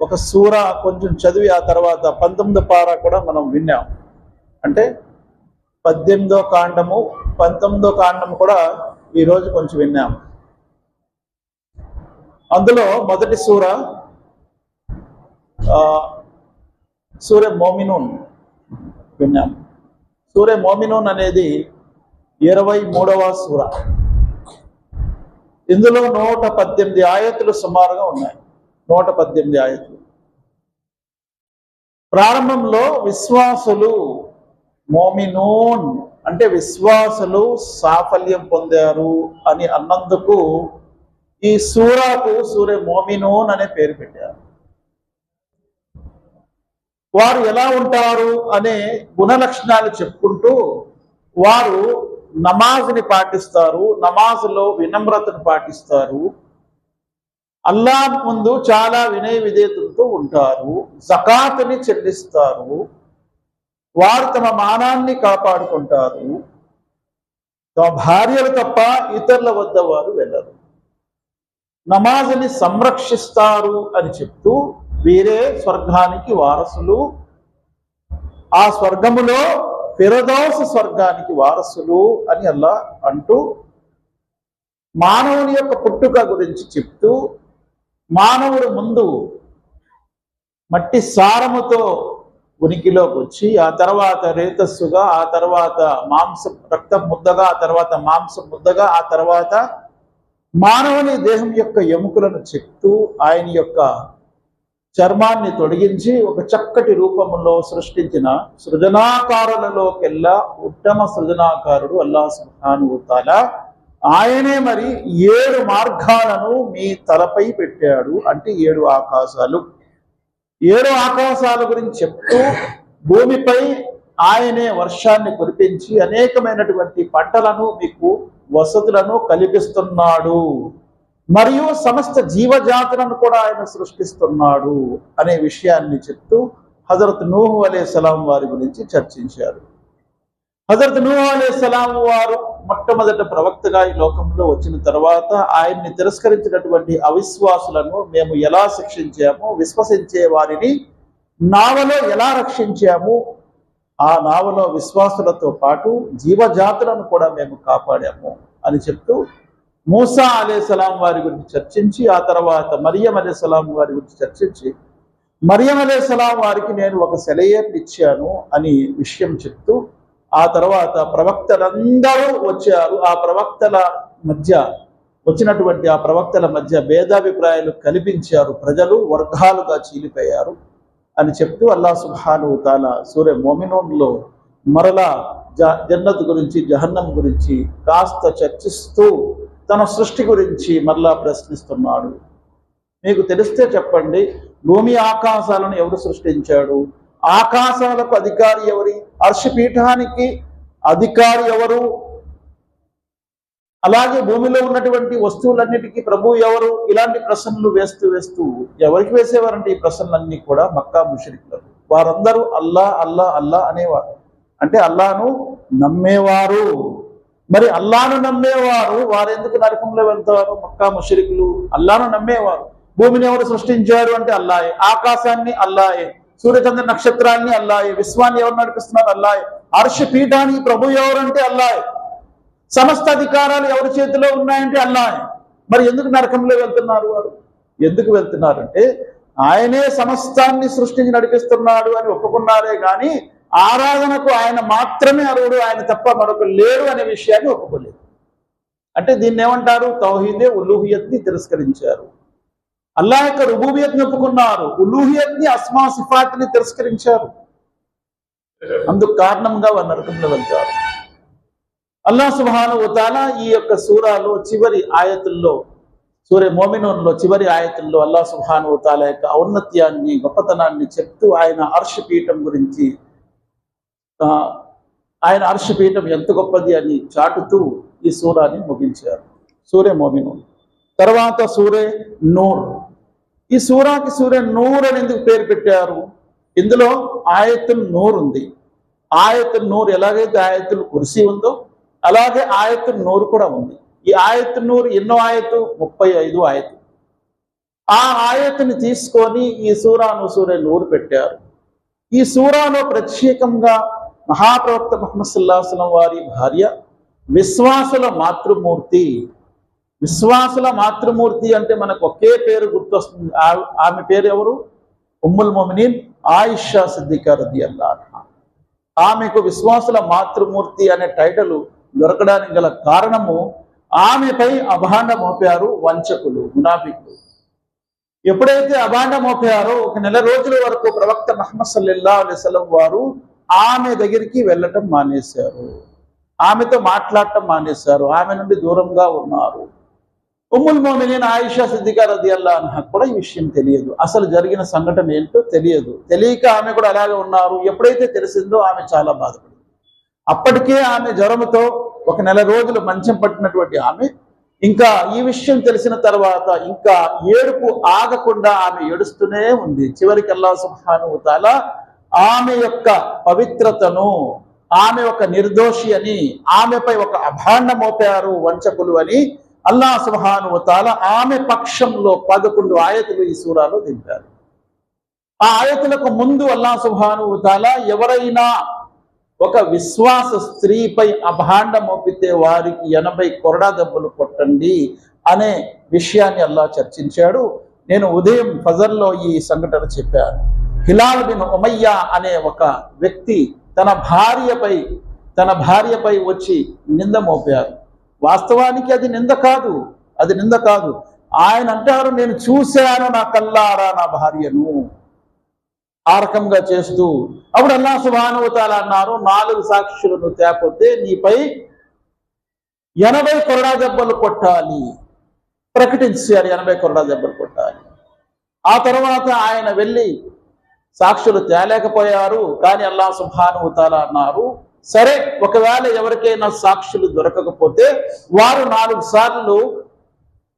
ఒక సూర కొంచెం చదివి ఆ తర్వాత 19వ పారా కూడా మనం విన్నాం. అంటే 18వ కాండము 19వ కాండము కూడా ఈరోజు కొంచెం విన్నాం. అందులో మొదటి సూర సూరే మోమినూన్ విన్నాం. సూరే మోమినూన్ అనేది 23వ సూర. ఇందులో 118 ఆయతులు సుమారుగా ఉన్నాయి. 118 ఆయతులు. ప్రారంభంలో విశ్వాసులు, మోమినూన్ అంటే విశ్వాసులు సాఫల్యం పొందారు అని అన్నందుకు ఈ సూరాకు సూరే మోమినూన్ అనే పేరు పెట్టారు. వారు ఎలా ఉంటారు అనే గుణ లక్షణాలు చెప్పుకుంటూ వారు నమాజ్ని పాటిస్తారు, నమాజ్లో వినమ్రతను పాటిస్తారు, అల్లాహ్ ముందు చాలా వినయ విధేయతలతో ఉంటారు, జకాతుని చెల్లిస్తారు, వారు తమ మానాన్ని కాపాడుకుంటారు, తమ భార్యలు తప్ప ఇతరుల వద్ద వారు వెళ్ళరు, నమాజ్ని సంరక్షిస్తారు అని చెప్తూ వీరే స్వర్గానికి వారసులు, ఆ స్వర్గములో ఫిరదౌస్ స్వర్గానికి వారసులు అని అల్లాహ్ అంటూ మానవుని యొక్క పుట్టుక గురించి చెప్తూ మానవుడు ముందు మట్టి సారముతో ఉనికిలోకి వచ్చి ఆ తర్వాత రేతస్సుగా, ఆ తర్వాత మాంసం రక్తం ముద్దగా, ఆ తర్వాత మాంసం ముద్దగా, ఆ తర్వాత మానవుని దేహం యొక్క ఎముకలను చెక్తూ ఆయన యొక్క చర్మాన్ని తొలగించి ఒక చక్కటి రూపంలో సృష్టించిన సృజనాకారులలోకెల్లా ఉత్తమ సృజనాకారుడు అల్లాహ్ సుబ్హానహు వ తఆలా. ఆయనే మరి 7 మార్గాలను మీ తలపై పెట్టాడు. అంటే 7 ఆకాశాలు. 7 ఆకాశాల గురించి చెప్తూ భూమిపై ఆయనే వర్షాన్ని కురిపించి అనేకమైనటువంటి పంటలను మీకు వసతులను కల్పిస్తున్నాడు, మరియు సమస్త జీవజాతులను కూడా ఆయన సృష్టిస్తున్నాడు అనే విషయాన్ని చెప్తూ హజరత్ నూహ్ అలైహిస్సలాం వారి గురించి చర్చించారు. హజరత్ నూహ్ అలైహిస్సలాం వారు మొట్టమొదట ప్రవక్తగా ఈ లోకంలో వచ్చిన తర్వాత ఆయన్ని తిరస్కరించినటువంటి అవిశ్వాసులను మేము ఎలా శిక్షించాము, విశ్వసించే వారిని నావలో ఎలా రక్షించాము, ఆ నావలో విశ్వాసులతో పాటు జీవజాతులను కూడా మేము కాపాడాము అని చెప్తూ మూసా అలైహిస్సలాం వారి గురించి చర్చించి ఆ తర్వాత మరియం అలైహిస్సలాం వారి గురించి చర్చించి మరియం అలైహిస్సలాం వారికి నేను ఒక సెలయేర్ని ఇచ్చాను అని విషయం చెప్తూ ఆ తర్వాత ప్రవక్తలందరూ వచ్చారు. ఆ ప్రవక్తల మధ్య వచ్చినటువంటి ఆ ప్రవక్తల మధ్య భేదాభిప్రాయాలు కల్పించారు, ప్రజలు వర్గాలుగా చీలిపోయారు అని చెప్తూ అల్లాహ్ సుబ్హానహు వ తఆలా సూరే మోమినూన్లో మరలా జన్నత్ గురించి, జహన్నం గురించి కాస్త చర్చిస్తూ తన సృష్టి గురించి మరలా ప్రశ్నిస్తున్నాడు. మీకు తెలిస్తే చెప్పండి, భూమి ఆకాశాలను ఎవరు సృష్టించాడు? ఆకాశాలకు అధికారి ఎవరి? అర్ష్ పీఠానికి అధికారి ఎవరు? అలాగే భూమిలో ఉన్నటువంటి వస్తువులన్నిటికీ ప్రభు ఎవరు? ఇలాంటి ప్రశ్నలు వేస్తూ వేస్తూ ఎవరికి వేసేవారంటే ఈ ప్రశ్నలన్నీ కూడా మక్కా ముష్రికులు. వారందరూ అల్లా అల్లా అల్లా అనేవారు. అంటే అల్లాను నమ్మేవారు. మరి అల్లాను నమ్మేవారు వారెందుకు నరకంలో వెళ్తారు? మక్కా ముష్రికులు. అల్లాను నమ్మేవారు. భూమిని ఎవరు సృష్టించారు అంటే అల్లాయే, ఆకాశాన్ని అల్లాయే, సూర్యచంద్ర నక్షత్రాన్ని అల్లాయే, విశ్వాన్ని ఎవరు నడిపిస్తున్నారు? అల్లాయే. అర్ష్ పీఠానికి ప్రభు ఎవరంటే అల్లాయే. సమస్త అధికారాలు ఎవరి చేతిలో ఉన్నాయంటే అల్లాయే. మరి ఎందుకు నరకంలో వెళ్తున్నారు వారు? ఎందుకు వెళ్తున్నారంటే ఆయనే సమస్తాన్ని సృష్టించి నడిపిస్తున్నాడు అని ఒప్పుకున్నారే కానీ ఆరాధనకు ఆయన మాత్రమే అర్హుడు, ఆయన తప్ప మరొక లేరు అనే విషయాన్ని ఒప్పుకోలేదు. అంటే దీన్ని ఏమంటారు? తౌహీదే ఉలూహియత్ని తిరస్కరించారు. అల్లాహ్ యొక్క రుబూబియత్ని ఒప్పుకున్నారు, ఉలూహియత్ని, అస్మా సిఫాత్ని తిరస్కరించారు. అందుకు కారణంగా వారు నరకంలో వెళ్తారు. అల్లాహ్ సుబ్హానహు వ తఆలా ఈ యొక్క సూరాలో చివరి ఆయతుల్లో, సూరే మోమినూన్లో చివరి ఆయతుల్లో అల్లాహ్ సుబ్హానహు వ తఆలా యొక్క ఔన్నత్యాన్ని, గొప్పతనాన్ని చెప్తూ ఆయన అర్ష్ పీఠం గురించి, ఆయన అర్ష్ పీఠం ఎంత గొప్పది అని చాటుతూ ఈ సూరాని ముగించారు. సూరే మోమినూన్ తర్వాత సూరే నూర్. ఈ సూరాకి సూరే నూర్ అని ఎందుకు పేరు పెట్టారు? ఇందులో ఆయతుల్ నూర్ ఉంది. ఆయతుల్ నూర్ ఎలాగైతే ఆయతుల్ కుర్సీ ఉందో అలాగే ఆయతుల్ నూర్ కూడా ఉంది. ఈ ఆయతుల్ నూర్ ఎన్నో ఆయతు? 35 ఆయతు. ఆ ఆయతని తీసుకొని ఈ సూరాను సూరే నూరు పెట్టారు. ఈ సూరాలో ప్రత్యేకంగా మహాప్రవక్త ముహమ్మద్ సల్లల్లాహు అలైహి వసల్లం వారి భార్య విశ్వాసుల మాతృమూర్తి. విశ్వాసుల మాతృమూర్తి అంటే మనకు ఒకే పేరు గుర్తొస్తుంది. ఆమె పేరు ఎవరు? ఉమ్ముల్ మొమినీన్ ఆయిషా సిద్దికా రదియల్లాహు అన్హా. ఆమెకు విశ్వాసుల మాతృమూర్తి అనే టైటిల్ దొరకడానికి గల కారణము ఆమెపై అభాండం మోపారు వంచకులు, మునాఫికులు. ఎప్పుడైతే అభాండం మోపారో ఒక నెల రోజుల వరకు ప్రవక్త ముహమ్మద్ సల్లల్లాహు అలైహి వసల్లం వారు ఆమె దగ్గరికి వెళ్ళటం మానేశారు, ఆమెతో మాట్లాడటం మానేశారు, ఆమె నుండి దూరంగా ఉన్నారు. ఉమ్ముల్ మొమినీన్ ఆయిషా సిద్దికా రదియల్లాహు అన్హా కూడా ఈ విషయం తెలియదు, అసలు జరిగిన సంఘటన ఏంటో తెలియదు. తెలియక ఆమె కూడా అలాగే ఉన్నారు. ఎప్పుడైతే తెలిసిందో ఆమె చాలా బాధపడింది. అప్పటికే ఆమె జ్వరంతో ఒక నెల రోజులు మంచం పట్టినటువంటి ఆమె ఇంకా ఈ విషయం తెలిసిన తర్వాత ఇంకా ఏడుపు ఆగకుండా ఆమె ఏడుస్తూనే ఉంది. చివరికి అల్లాహ్ సుబ్హానహు వ తఆలా ఆమె యొక్క పవిత్రతను, ఆమె ఒక నిర్దోషి అని, ఆమెపై ఒక అభాండం మోపారు వంచకులు అని అల్లాహ్ సుబ్హానహు వ తఆలా ఆమె పక్షంలో 11 ఆయతులు ఈ సూరాలో దింపారు. ఆ ఆయతులకు ముందు అల్లాహ్ సుబ్హానహు వ తఆలా ఎవరైనా ఒక విశ్వాస స్త్రీపై అభాండం మోపితే వారికి 80 కొరడా దెబ్బలు కొట్టండి అనే విషయాన్ని అల్లాహ్ చర్చించాడు. నేను ఉదయం ఫజర్లో ఈ సంఘటన చెప్పాను. హిలాల్ బిన్ ఉమయ్యా అనే ఒక వ్యక్తి తన భార్యపై వచ్చి నింద మోపారు. వాస్తవానికి అది నింద కాదు. ఆయన అంటారు, నేను చూశాను నా కల్లారా నా భార్యను ఆ రకంగా చేస్తూ. అప్పుడు అల్లాహ్ సుబ్హానహు వ తఆలా అన్నారు, 4 సాక్షులను తేపోతే నీపై 80 కొరడా దెబ్బలు కొట్టాలి, ప్రకటించారు. 80 కొరడా దెబ్బలు కొట్టాలి. ఆ తర్వాత ఆయన వెళ్ళి సాక్షులు తేలేకపోయారు. కానీ అల్లాహ్ సుబ్హానహు వ తఆలా అన్నారు, సరే ఒకవేళ ఎవరికైనా సాక్షులు దొరకకపోతే వారు 4 సార్లు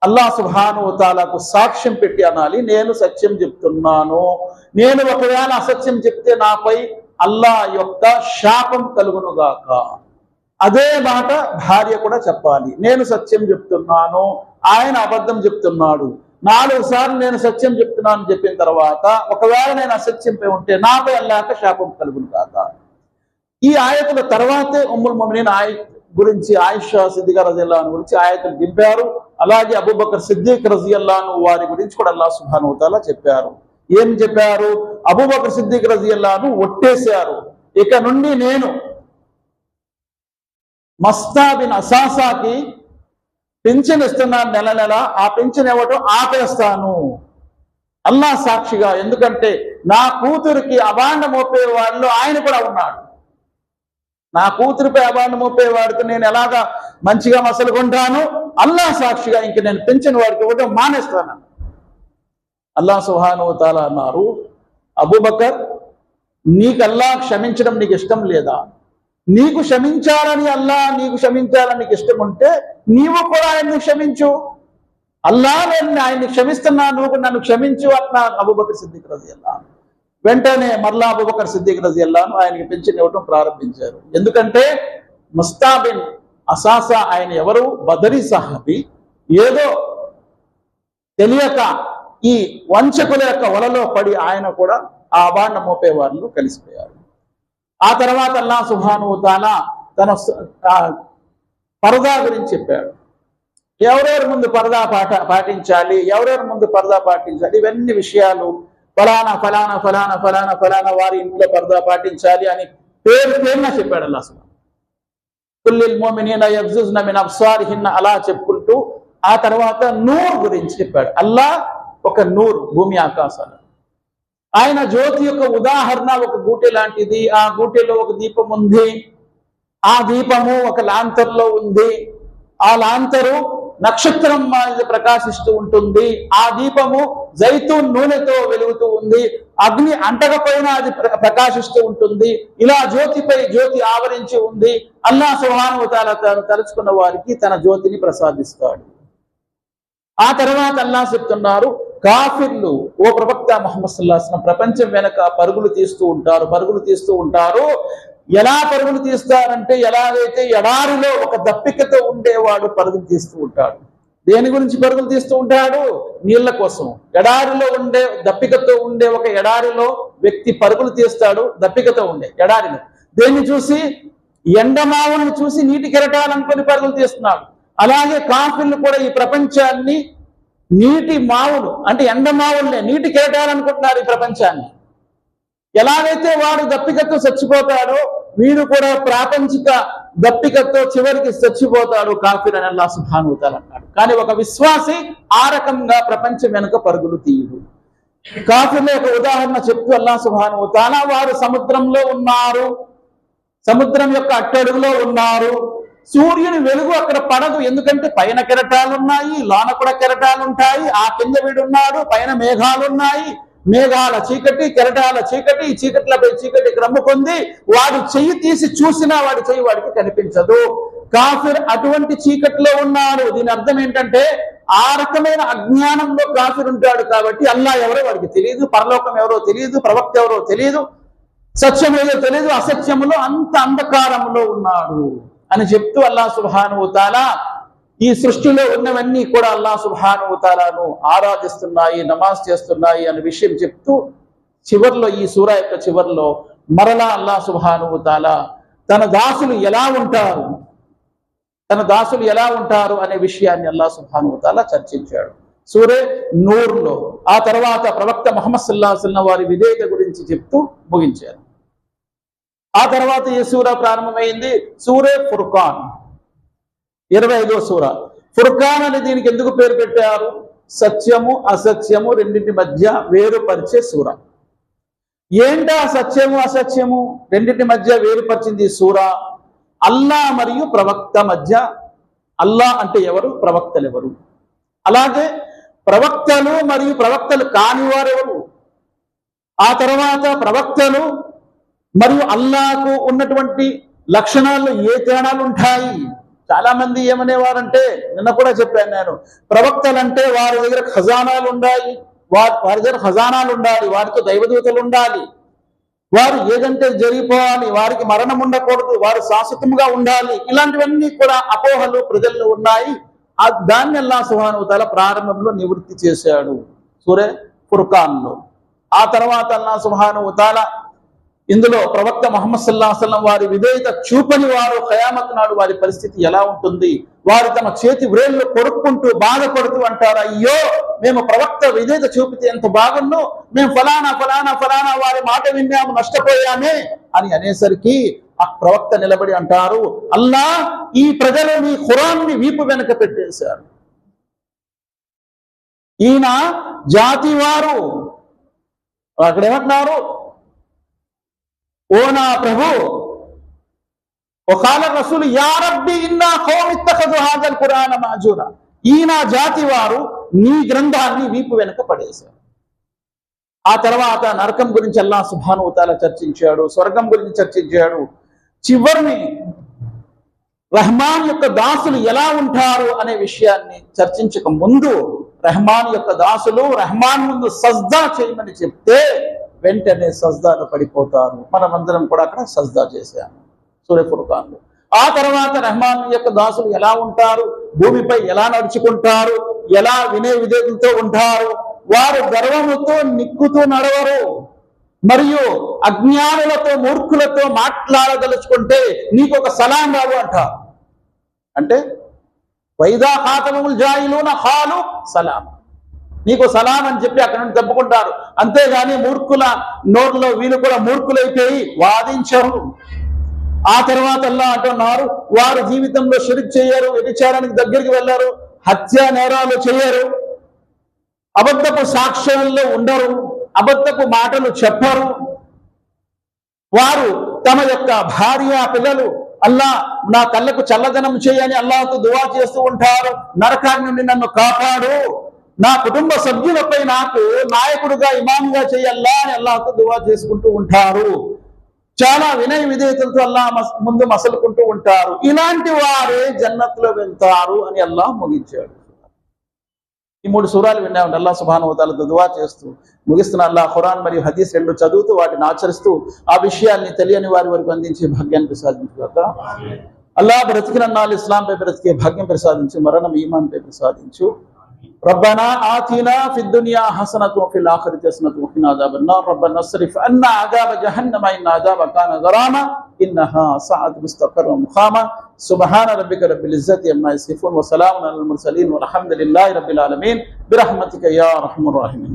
అల్లాహ్ సుబ్హానహు వ తఆలాకు సాక్ష్యం పెట్టి అనాలి, నేను సత్యం చెప్తున్నాను, నేను ఒకవేళ అసత్యం చెప్తే నాపై అల్లాహ్ యొక్క శాపం కలుగునుగాక. అదే మాట భార్య కూడా చెప్పాలి, నేను సత్యం చెప్తున్నాను, ఆయన అబద్ధం చెప్తున్నాడు. 4 సార్లు నేను సత్యం చెప్తున్నాను చెప్పిన తర్వాత ఒకవేళ నేను అసత్యంపై ఉంటే నాపై అల్లాహ్ శాపం కలుగునుగాక. ఈ ఆయతుల తర్వాతే ఉమ్ముల్ మొమినీన్ గురించి ఆయిషా సిద్దికా రజియల్లాహు అన్హా గురించి ఆయతులు దింపారు. అలాగే అబూబకర్ సిద్దిక్ రజియల్లాహు అన్హు వారి గురించి కూడా అల్లాహ్ సుబ్హానహు వ తఆలా చెప్పారు. ఏం చెప్పారు? అబూబకర్ సిద్దిక్ రజియల్లాహు అన్హు ఒట్టేశారు, ఇక నుండి నేను మస్తా బిన్ అసాసాకి పెన్షన్ ఇస్తున్నాను, నెల ఆ పెన్షన్ ఇవ్వటం ఆపేస్తాను అల్లాహ్ సాక్షిగా. ఎందుకంటే నా కూతురికి అభాండం మోపే వాళ్ళు ఆయన కూడా ఉన్నాడు. నా కూతురిపై అభాండం మోపే వాడితో నేను ఎలాగా మంచిగా మసలుకుంటాను, అల్లాహ్ సాక్షిగా ఇంక నేను పెన్షన్ వాడికి ఇవ్వటం మానేస్తాను. అల్లాహ్ సుబ్హానహు వ తఆలా అన్నారు, అబూబకర్ నీకు అల్లాహ్ క్షమించడం నీకు ఇష్టం లేదా? నీకు క్షమించాలని నీకు ఇష్టం ఉంటే నీవు కూడా ఆయన్ని క్షమించు. అల్లాహ్ నేను ఆయన్ని క్షమిస్తున్నా, నువ్వు నన్ను క్షమించు అన్నా అబూబకర్ సిద్దిక్ రజియల్లాహు అన్హు. వెంటనే మరలా అబూబకర్ సిద్దిక్ రజియల్లాహు అన్హు ఆయనకి పెన్షన్ ఇవ్వటం ప్రారంభించారు. ఎందుకంటే ముస్తా బిన్ అసాసా ఆయన ఎవరు? బదరీ సహాబీ. ఏదో తెలియక ఈ వంచకుల యొక్క వలలో పడి ఆయన కూడా ఆ అభాండం మోపే వాళ్ళు కలిసిపోయారు. ఆ తర్వాత అల్లాహ్ సుబ్హానహు వ తఆలా తన పరదా గురించి చెప్పాడు. ఎవరెవరి ముందు పరదా పాటించాలి, ఇవన్నీ విషయాలు ఫలానా వారి ఇంట్లో పరదా పాటించాలి అని పేరున చెప్పాడు అల్లాహ్ సుబ్హానహు. కుల్లిల్ ముమినీన యగ్జుజ్న మిన్ అబ్సారిహిన్న అలా చెప్పుకుంటూ ఆ తర్వాత నూర్ గురించి చెప్పాడు. అల్లాహ్ ఒక నూర్, భూమి ఆకాశాలు. ఆయన జ్యోతి యొక్క ఉదాహరణ ఒక గూటె లాంటిది. ఆ గూటెలో ఒక దీపం ఉంది, ఆ దీపము ఒక లాంతర్లో ఉంది, ఆ లాంతరు నక్షత్రం ప్రకాశిస్తూ ఉంటుంది, ఆ దీపము జైతూన్ నూనెతో వెలుగుతూ ఉంది, అగ్ని అంటకపోయినా అది ప్రకాశిస్తూ ఉంటుంది. ఇలా జ్యోతిపై జ్యోతి ఆవరించి ఉంది. అల్లాహ్ సుబ్హానహు వ తఆలా తలుచుకున్న వారికి తన జ్యోతిని ప్రసాదిస్తాడు. ఆ తర్వాత అల్లాహ్ చెప్తున్నారు, కాఫిర్లు ఓ ప్రవక్త ముహమ్మద్ సల్లల్లాహు అలైహి వసల్లం ప్రపంచం వెనక పరుగులు తీస్తూ ఉంటారు. ఎలా పరుగులు తీస్తారంటే ఎలాగైతే ఎడారిలో ఒక దప్పికతో ఉండేవాడు పరుగులు తీస్తూ ఉంటాడు. దేని గురించి పరుగులు తీస్తూ ఉంటాడు? నీళ్ల కోసం. ఎడారిలో ఉండే దప్పికతో ఉండే ఒక ఎడారిలో వ్యక్తి పరుగులు తీస్తాడు, దప్పికతో ఉండే ఎడారిలో. దేన్ని చూసి? ఎండమావులను చూసి నీటి కెరటాలనుకొని పరుగులు తీస్తున్నాడు. అలాగే కాఫీలు కూడా ఈ ప్రపంచాన్ని నీటి మావులు అంటే ఎండమావులనే నీటి కెరటాలనుకుంటున్నారు ఈ ప్రపంచాన్ని. ఎలాగైతే వాడు దప్పికతో చచ్చిపోతాడో వీడు కూడా ప్రాపంచిక దప్పికతో చివరికి చచ్చిపోతాడు కాఫీర్ అని అల్లాహ్ సుబ్హానహు వ తఆలా అన్నాడు. కానీ ఒక విశ్వాసి ఆ రకంగా ప్రపంచం వెనుక పరుగులు తీయడు. కాఫీర్ల యొక్క ఉదాహరణ చెప్తూ అల్లాహ్ సుబ్హానహు వ తఆలా వారు సముద్రంలో ఉన్నారు, సముద్రం యొక్క అట్టడుగులో ఉన్నారు. సూర్యుని వెలుగు అక్కడ పడదు, ఎందుకంటే పైన కెరటాలు ఉన్నాయి, లోన కూడా కెరటాలు ఉంటాయి. ఆ కింద వీడున్నాడు, పైన మేఘాలు ఉన్నాయి. మేఘాల చీకటి, కెరటాల చీకటి, ఈ చీకట్లపై చీకటి క్రమ్ముకుంది. వాడు చెయ్యి తీసి చూసినా వాడి చెయ్యి వాడికి కనిపించదు. కాఫిర్ అటువంటి చీకట్లో ఉన్నాడు. దీని అర్థం ఏంటంటే ఆ రకమైన అజ్ఞానంలో కాఫిర్ ఉంటాడు. కాబట్టి అల్లాహ్ ఎవరో వాడికి తెలియదు, పరలోకం ఎవరో తెలియదు, ప్రవక్త ఎవరో తెలియదు, సత్యం ఏదో తెలియదు, అసత్యములో అంత అంధకారంలో ఉన్నాడు అని చెప్తూ అల్లాహ్ సుబ్హానహు వ తఆలా ఈ సృష్టిలో ఉన్నవన్నీ కూడా అల్లాహ్ సుబ్హానహు వ తఆలాను ఆరాధిస్తున్నాయి, నమాజ్ చేస్తున్నాయి అనే విషయం చెప్తూ చివర్లో, ఈ సూరా యొక్క చివర్లో మరలా అల్లాహ్ సుబ్హానహు వ తఆలా తన దాసులు ఎలా ఉంటారు అనే విషయాన్ని అల్లాహ్ సుబ్హానహు వ తఆలా చర్చించాడు సూరే నూర్లో. ఆ తర్వాత ప్రవక్త ముహమ్మద్ సల్లల్లాహు అలైహి వసల్లం వారి విధేయత గురించి చెప్తూ ముగించారు. ఆ తర్వాత ఈ సూరా ప్రారంభమైంది సూరే ఫుర్ఖాన్, 25వ సూరా. ఫుర్ఖాన్ అని దీనికి ఎందుకు పేరు పెట్టారు? సత్యము అసత్యము రెండింటి మధ్య వేరుపరిచే సూరా. ఏంటా సత్యము అసత్యము రెండింటి మధ్య వేరుపరిచింది సూరా? అల్లా మరియు ప్రవక్త మధ్య. అల్లా అంటే ఎవరు, ప్రవక్తలు ఎవరు, అలాగే ప్రవక్తలు మరియు ప్రవక్తలు కాని వారెవరు, ఆ తర్వాత ప్రవక్తలు మరియు అల్లాకు ఉన్నటువంటి లక్షణాల్లో ఏ తేడాలు ఉంటాయి. చాలా మంది ఏమనేవారంటే, నిన్న కూడా చెప్పాను నేను, ప్రవక్తలంటే వారి దగ్గర ఖజానాలు ఉండాలి, వారి దగ్గర ఖజానాలు ఉండాలి, వారితో దైవదూతలు ఉండాలి, వారు ఏదంటే జరిగిపోవాలి, వారికి మరణం ఉండకూడదు, వారు శాశ్వతంగా ఉండాలి. ఇలాంటివన్నీ కూడా అపోహలు ప్రజల్లో ఉన్నాయి. దాన్ని అల్లాహ్ సుబ్హానహు వ తఆలా ప్రారంభంలో నివృత్తి చేశాడు సూరే ఫుర్ఖాన్లో. ఆ తర్వాత అల్లాహ్ సుబ్హానహు వ తఆలా ఇందులో ప్రవక్త ముహమ్మద్ సల్లల్లాహు అలైహి వసల్లం వారి విధేయత చూపని వారు ఖయామత్ నాడు వారి పరిస్థితి ఎలా ఉంటుంది, వారు తమ చేతి వ్రేళ్ళు కొరుక్కుంటూ బాధపడుతూ అంటారు, అయ్యో మేము ప్రవక్త విధేయత చూపితే ఎంత బాగుందో, మేము ఫలానా ఫలానా ఫలానా వారి మాట విన్నాము, నష్టపోయామే అని అనేసరికి ఆ ప్రవక్త నిలబడి అంటారు, అల్లా ఈ ప్రజలు నీ ఖురాన్ని వీపు వెనక పెట్టేశారు, ఈయన జాతి వారు. అక్కడ ఏమంటున్నారు, ఓ నా ప్రభు, ఒకాల రసూలు యా రబ్బి ఇన్నా ఖౌమ్ ఇత్తఖజు హాజల్ ఖురాన మహజూరా, ఈ నా జాతి వారు నీ గ్రంథాన్ని వీపు వెనక పడేశారు. ఆ తర్వాత నరకం గురించి అల్లాహ్ సుబ్హానహు వ తఆలా చర్చించాడు, స్వర్గం గురించి చర్చించాడు. చివరిని రెహమాన్ యొక్క దాసులు ఎలా ఉంటారు అనే విషయాన్ని చర్చించక ముందు, రెహమాన్ యొక్క దాసులు రెహమాన్ ముందు సజ్దా చేయమని చెప్తే వెంటనే సజ్దాలో పడిపోతారు. మనమందరం కూడా అక్కడ సజ్దా చేశాము సూరే ఫుర్ఖాన్లో. ఆ తర్వాత రెహమాన్ యొక్క దాసులు ఎలా ఉంటారు, భూమిపై ఎలా నడుచుకుంటారు, ఎలా వినయ విధేయతతో ఉంటారు, వారు గర్వముతో నిక్కుతూ నడవరు, మరియు అజ్ఞానులతో మూర్ఖులతో మాట్లాడదలుచుకుంటే నీకు ఒక సలాం రావు అంటారు. అంటే వైదా ఖాతముల్ జాయిలూన ఖాలు సలాం, నీకు సలాం అని చెప్పి అక్కడ నుండి తప్పుకుంటారు. అంతేగాని మూర్ఖుల నోరులో వీళ్ళు కూడా మూర్ఖులైపోయి వాదించరు. ఆ తర్వాత అల్లాహ్ అంటున్నారు, వారు జీవితంలో షిర్క్ చేయరు, వ్యభిచారానికి దగ్గరికి వెళ్ళరు, హత్య నేరాలు చేయరు, అబద్ధపు సాక్ష్యాల్లో ఉండరు, అబద్ధపు మాటలు చెప్పరు. వారు తమ యొక్క భార్య పిల్లలు అల్లా నా కళ్ళకు చల్లదనం చేయని అల్లాహ్తో దువా చేస్తూ ఉంటారు, నరకాన్ని నుండి నన్ను కాపాడు, నా కుటుంబ సభ్యులపై నాకు నాయకుడుగా ఇమాంగా చేయల్లా అని అల్లాహ్తో దువా చేసుకుంటూ ఉంటారు. చాలా వినయ విధేయతలతో అల్లాహ్ ముందు మసలుకుంటూ ఉంటారు. ఇలాంటి వారే జన్నత్లో వెళ్తారు అని అల్లాహ్ ముగించాడు. ఈ 3 సూరాలు విన్నామండి. అల్లాహ్ సుబ్హానహు వ తఆలా దువా చేస్తూ ముగిస్తున్న అల్లాహ్ ఖురాన్ మరియు హదీస్ రెండు చదువుతూ వాటిని ఆచరిస్తూ ఆ విషయాన్ని తెలియని వారి వరకు అందించే భాగ్యాన్ని ప్రసాదించుగాక. అల్లా బ్రతికినన్నాళ్ళు ఇస్లాంపై బ్రతికే భాగ్యం ప్రసాదించు, మరణం ఈమాన్పై ప్రసాదించు. ربنا آتنا في الدنيا حسنة وفي الآخرة حسنة وقنا عذاب النار. ربنا اصرف عنا عذاب جهنم إن عذابها كان غراما إنها ساءت مستقرا ومقاما. سبحان ربك رب العزة عما يصفون وسلام على المرسلين والحمد لله رب العالمين برحمتك يا أرحم الراحمين.